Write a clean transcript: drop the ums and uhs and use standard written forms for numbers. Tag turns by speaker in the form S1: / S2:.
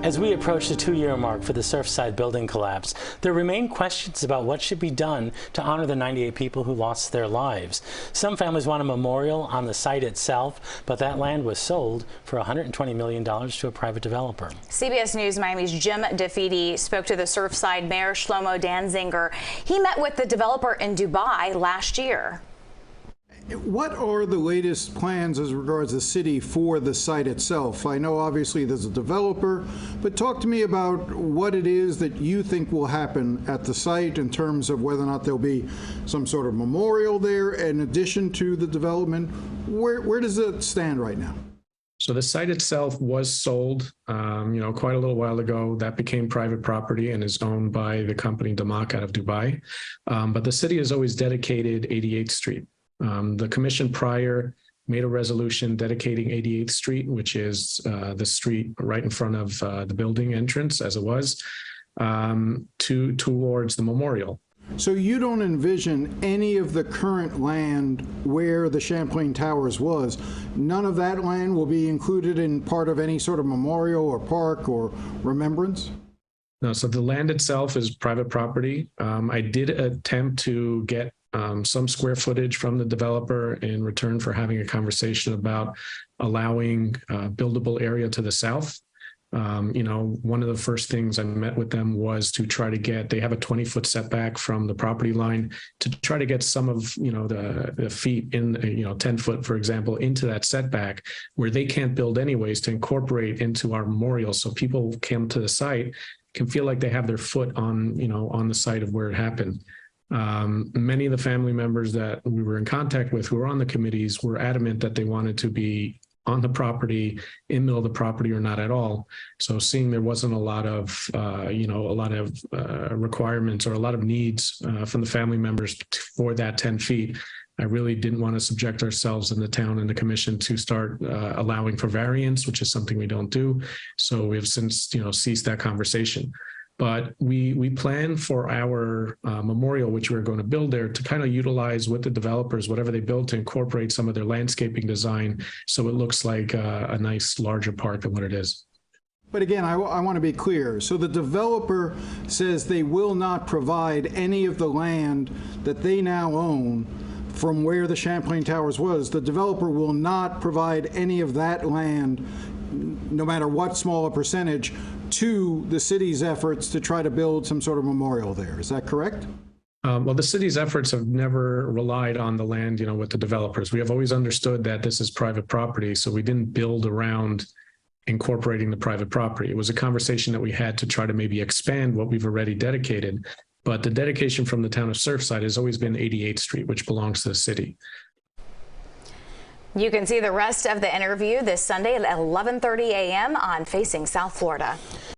S1: As we approach the 2-year mark for the Surfside building collapse, there remain questions about what should be done to honor the 98 people who lost their lives. Some families want a memorial on the site itself, but that land was sold for $120 million to a private developer.
S2: CBS News Miami's Jim DeFede spoke to the Surfside Mayor Shlomo Danzinger. He met with the developer in Dubai last year.
S3: What are the latest plans as regards the city for the site itself? I know obviously there's a developer, but talk to me about what it is that you think will happen at the site in terms of whether or not there'll be some sort of memorial there in addition to the development. Where does it stand right now?
S4: So the site itself was sold, quite a little while ago. That became private property and is owned by the company Damak out of Dubai. But the city has always dedicated 88th Street. The commission prior made a resolution dedicating 88th Street, which is the street right in front of the building entrance, as it was, towards the memorial.
S3: So you don't envision any of the current land where the Champlain Towers was, none of that land will be included in part of any sort of memorial or park or remembrance?
S4: No, so the land itself is private property. I did attempt to get some square footage from the developer in return for having a conversation about allowing buildable area to the south. One of the first things I met with them was to try to get, they have a 20-foot setback from the property line, to try to get some of, the feet in, 10 foot, for example, into that setback where they can't build anyways, to incorporate into our memorial. So people come to the site can feel like they have their foot on, on the site of where it happened. Many of the family members that we were in contact with who were on the committees were adamant that they wanted to be on the property, in the middle of the property, or not at all. So seeing there wasn't a lot of, requirements or a lot of needs from the family members for that 10 feet, I really didn't want to subject ourselves in the town and the commission to start allowing for variance, which is something we don't do. So we have since, ceased that conversation. But we plan for our memorial, which we're going to build there, to kind of utilize with the developers, whatever they build, to incorporate some of their landscaping design so it looks like a nice larger park than what it is.
S3: But again, I want to be clear. So the developer says they will not provide any of the land that they now own from where the Champlain Towers was. The developer will not provide any of that land, no matter what small a percentage, to the city's efforts to try to build some sort of memorial there. Is that correct?
S4: Well, the city's efforts have never relied on the land, with the developers. We have always understood that this is private property, so we didn't build around incorporating the private property. It was a conversation that we had to try to maybe expand what we've already dedicated. But the dedication from the town of Surfside has always been 88th Street, which belongs to the city.
S2: You can see the rest of the interview this Sunday at 11:30 a.m. on Facing South Florida.